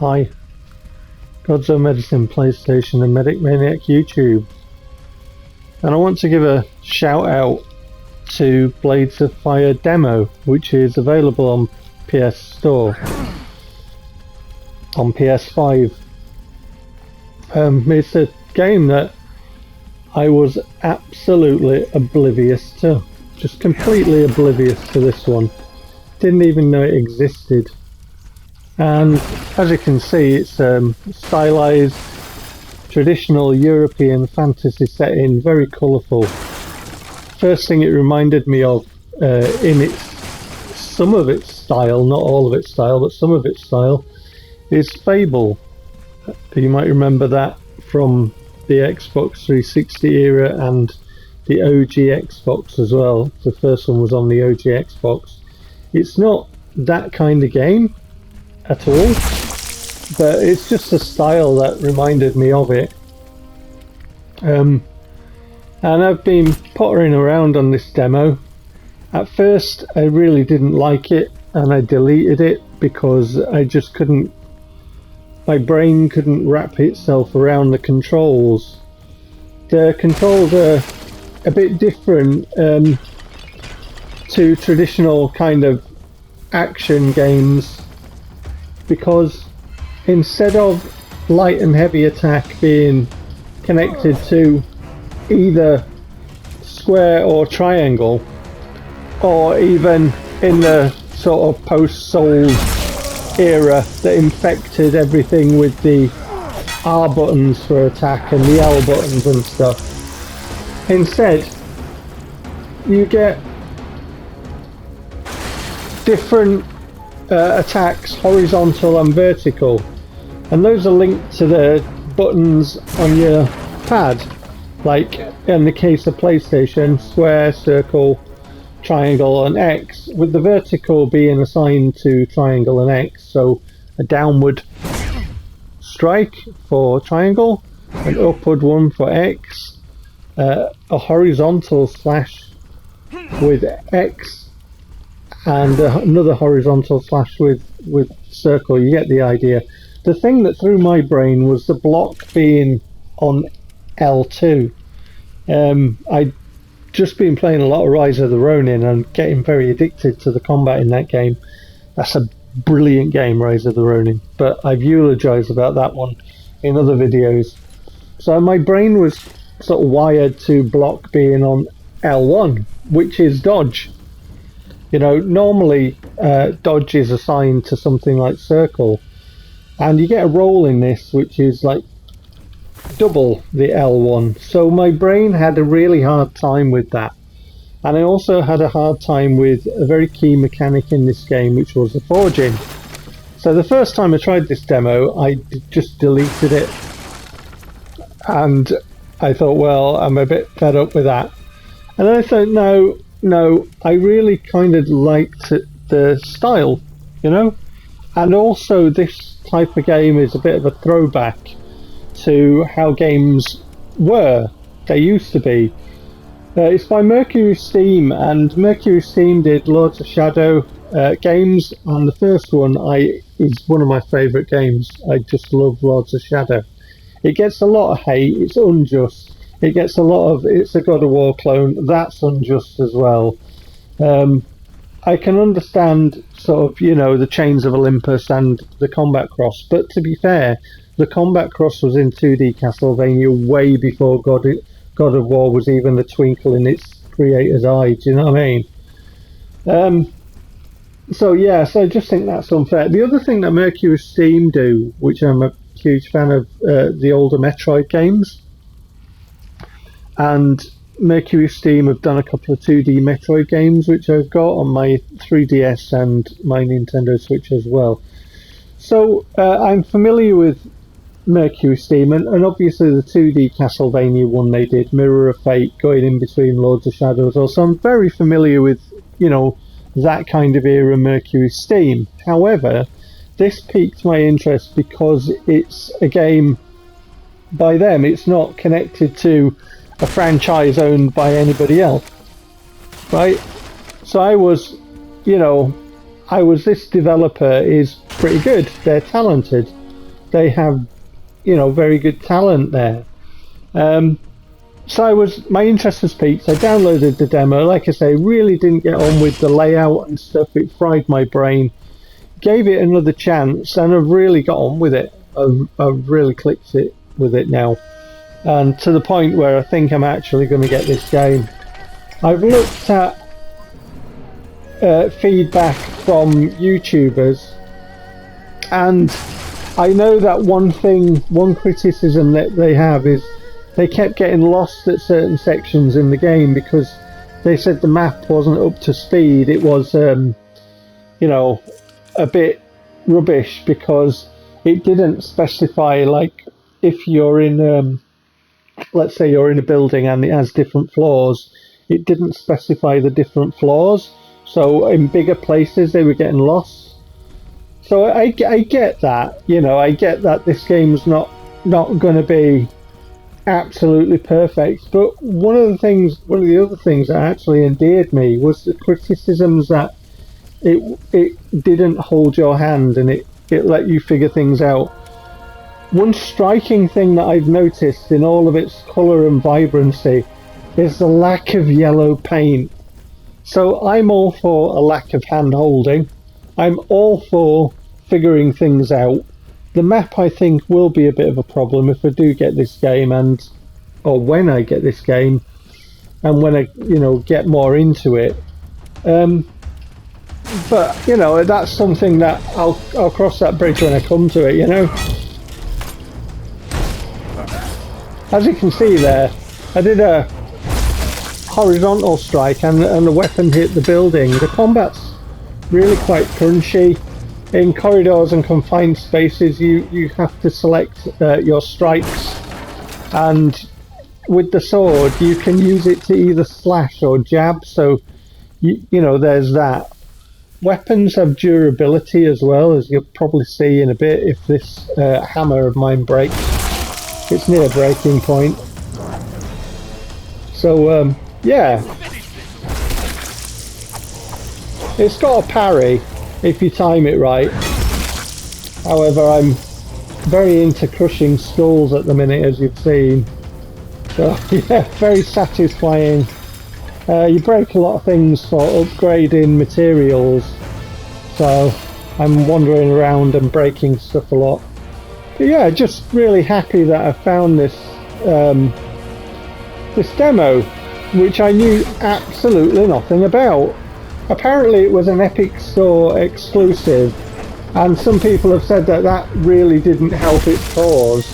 Hi, Godzo Medicine PlayStation and Medic Maniac YouTube. And I want to give a shout out to Blades of Fire demo, which is available on PS Store, on PS5. It's a game that I was absolutely oblivious to, just completely oblivious to this one. Didn't even know it existed. And as you can see, it's stylized, traditional European fantasy setting, very colourful. First thing it reminded me of, in some of its style, not all of its style, but some of its style, is Fable. You might remember that from the Xbox 360 era and the OG Xbox as well. The first one was on the OG Xbox. It's not that kind of game at all, but it's just a style that reminded me of it. And I've been pottering around on this demo. At first I really didn't like it and I deleted it because I just couldn't, my brain couldn't wrap itself around the controls. The controls are a bit different to traditional kind of action games, because instead of light and heavy attack being connected to either square or triangle, or even in the sort of post-Souls era that infected everything with the R buttons for attack and the L buttons and stuff, instead you get different attacks, horizontal and vertical, and those are linked to the buttons on your pad, like in the case of PlayStation, square, circle, triangle and X, with the vertical being assigned to triangle and X. So a downward strike for triangle, an upward one for X, a horizontal slash with X, and another horizontal slash with circle. You get the idea. The thing that threw my brain was the block being on L2. I'd just been playing a lot of Rise of the Ronin and getting very addicted to the combat in that game. That's a brilliant game, Rise of the Ronin, but I've eulogized about that one in other videos. So my brain was sort of wired to block being on L1, which is dodge. You know, normally dodge is assigned to something like circle, and you get a roll in this which is like double the L1. So my brain had a really hard time with that, and I also had a hard time with a very key mechanic in this game, which was the forging. So the first time I tried this demo, I just deleted it, and I thought, well, I'm a bit fed up with that. And then I thought, no, I really kind of liked the style, you know, and also this type of game is a bit of a throwback to how games were. They used to be. It's by Mercury Steam, and Mercury Steam did Lords of Shadow games, and the first one is one of my favourite games. I just love Lords of Shadow. It gets a lot of hate, it's unjust. It gets a lot of, it's a God of War clone, that's unjust as well. I can understand sort of, you know, the Chains of Olympus and the Combat Cross, but to be fair, the Combat Cross was in 2D Castlevania way before God of War was even a twinkle in its creator's eye, do you know what I mean? So I just think that's unfair. The other thing that Mercury Steam do, which I'm a huge fan of, the older Metroid games, and Mercury Steam have done a couple of 2D Metroid games which I've got on my 3DS and my Nintendo Switch as well. So I'm familiar with Mercury Steam, and obviously the 2D Castlevania one they did, Mirror of Fate, going in between Lords of Shadow as well. So I'm very familiar with, you know, that kind of era Mercury Steam. However, this piqued my interest because it's a game by them. It's not connected to a franchise owned by anybody else, right? So I was, you know, this developer is pretty good, they're talented, they have, very good talent there. So my interest was piqued. I downloaded the demo. Like I say, really didn't get on with the layout and stuff. It fried my brain. Gave it another chance, and I've really got on with it. I've really clicked it with it now, and to the point where I think I'm actually going to get this game. I've looked at feedback from YouTubers, and I know that one criticism that they have is they kept getting lost at certain sections in the game because they said the map wasn't up to speed. It was, a bit rubbish because it didn't specify, like, if you're in, let's say you're in a building and it has different floors, it didn't specify the different floors. So in bigger places they were getting lost. So I get that, I get that this game's not going to be absolutely perfect, but one of the other things that actually endeared me was the criticisms that it didn't hold your hand and it let you figure things out. One striking thing that I've noticed in all of its colour and vibrancy is the lack of yellow paint. So I'm all for a lack of hand holding. I'm all for figuring things out. The map, I think, will be a bit of a problem if I do get this game, or when I get this game, and when I, get more into it. But that's something that I'll cross that bridge when I come to it. As you can see there, I did a horizontal strike, and the weapon hit the building. The combat's really quite crunchy. In corridors and confined spaces, you have to select your strikes, and with the sword you can use it to either slash or jab, so there's that. Weapons have durability as well, as you'll probably see in a bit if this hammer of mine breaks. It's near breaking point. So yeah, it's got a parry if you time it right. However, I'm very into crushing skulls at the minute, as you've seen. So yeah, very satisfying. You break a lot of things for upgrading materials, so I'm wandering around and breaking stuff a lot. But yeah, just really happy that I found this this demo, which I knew absolutely nothing about. Apparently it was an Epic Store exclusive, and some people have said that really didn't help its cause.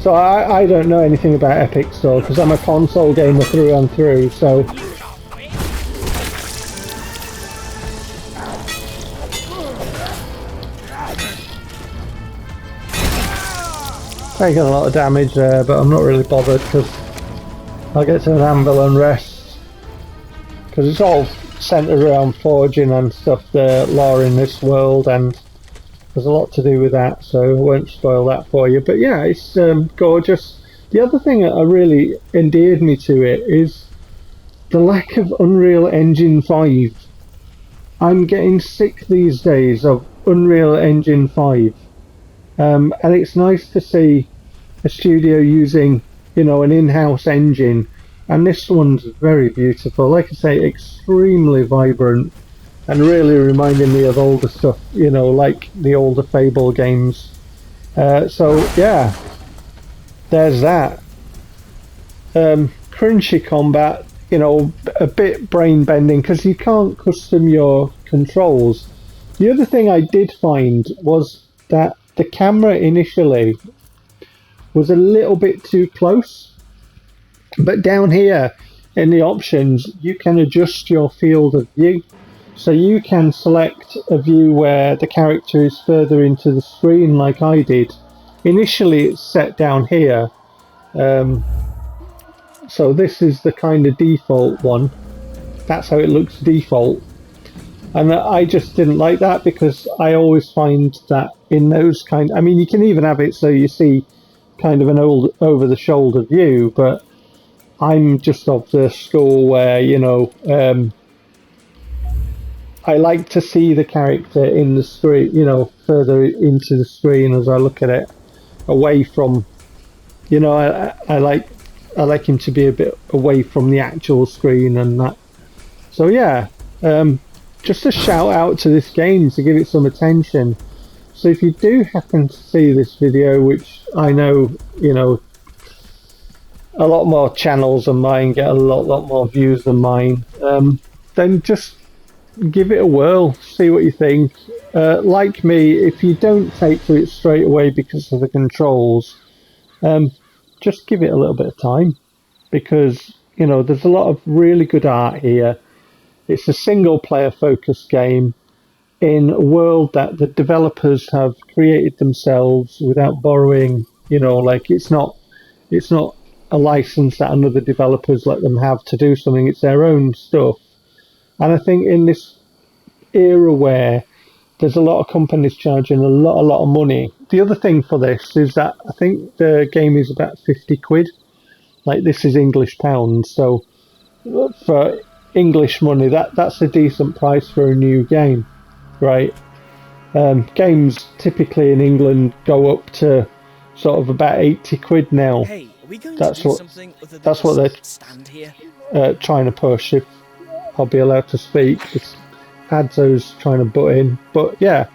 So I don't know anything about Epic Store because I'm a console gamer through and through, so... Taking a lot of damage there, but I'm not really bothered because I'll get to an anvil and rest. Because it's all centred around forging and stuff, the lore in this world, and there's a lot to do with that, so I won't spoil that for you. But yeah, it's gorgeous. The other thing that really endeared me to it is the lack of Unreal Engine 5. I'm getting sick these days of Unreal Engine 5. And it's nice to see a studio using, an in-house engine. And this one's very beautiful. Like I say, extremely vibrant. And really reminding me of older stuff, like the older Fable games. So yeah, there's that. Crunchy combat, a bit brain bending because you can't custom your controls. The other thing I did find was that the camera initially was a little bit too close, but down here in the options you can adjust your field of view. So you can select a view where the character is further into the screen like I did. Initially it's set down here. So this is the kind of default one. That's how it looks default. And I just didn't like that because I always find that in those you can even have it so you see kind of an old over-the-shoulder view, but I'm just of the school where, I like to see the character in the screen, you know, further into the screen as I look at it, away from, you know, I like him to be a bit away from the actual screen and that. So yeah, just a shout out to this game to give it some attention. So if you do happen to see this video, which I know, you know, a lot more channels than mine get a lot more views than mine, then just give it a whirl, see what you think. Like me, if you don't take to it straight away because of the controls, just give it a little bit of time, because you know there's a lot of really good art here. It's a single player focused game in a world that the developers have created themselves without borrowing, you know, like it's not a license that another developers let them have to do something. It's their own stuff. And I think in this era where there's a lot of companies charging a lot of money, the other thing for this is that I think the game is about 50 quid. Like, this is English pounds, so for English money, that's a decent price for a new game, right? Games typically in England go up to sort of about 80 quid now. Hey, are we going That's to do what something other than that's what just they're stand here? trying to push. If I'll be allowed to speak, it's Hadzo's trying to butt in, but yeah.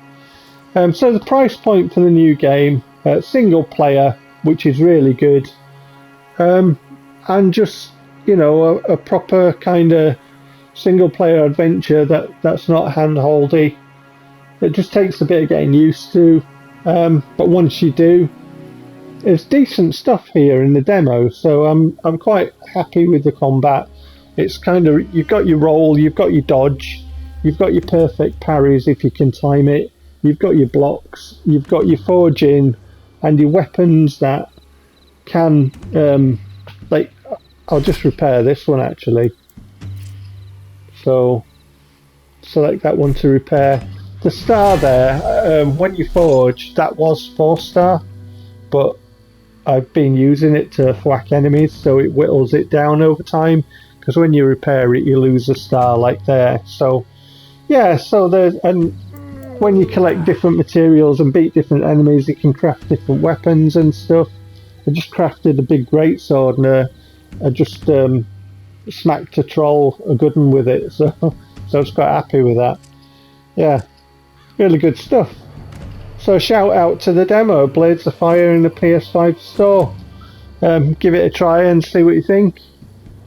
So the price point for the new game, single player, which is really good, and just, you know, a proper kind of single player adventure that's not handholdy. It just takes a bit of getting used to, but once you do, there's decent stuff here in the demo. So I'm quite happy with the combat. It's kind of, you've got your roll, you've got your dodge, you've got your perfect parries if you can time it, you've got your blocks, you've got your forging, and your weapons that can, like, I'll just repair this one actually. So select that one to repair. The star there, when you forge, that was 4-star, but I've been using it to thwack enemies, so it whittles it down over time, because when you repair it you lose a star like there. So yeah, so there's, and when you collect different materials and beat different enemies, you can craft different weapons and stuff. I just crafted a big greatsword, and I just smacked a troll a good one with it, so I was quite happy with that. Yeah, really good stuff. So shout out to the demo, Blades of Fire in the PS5 store. Give it a try and see what you think.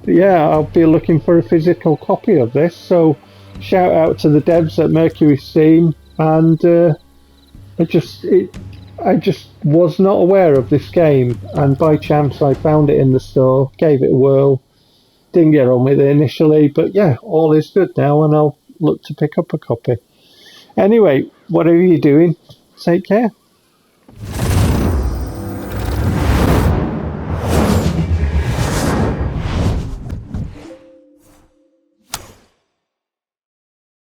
But yeah, I'll be looking for a physical copy of this, so shout out to the devs at Mercury Steam. And I just was not aware of this game, and by chance I found it in the store, gave it a whirl, didn't get on with it initially, but yeah, all is good now, and I'll look to pick up a copy. Anyway, whatever you're doing, take care.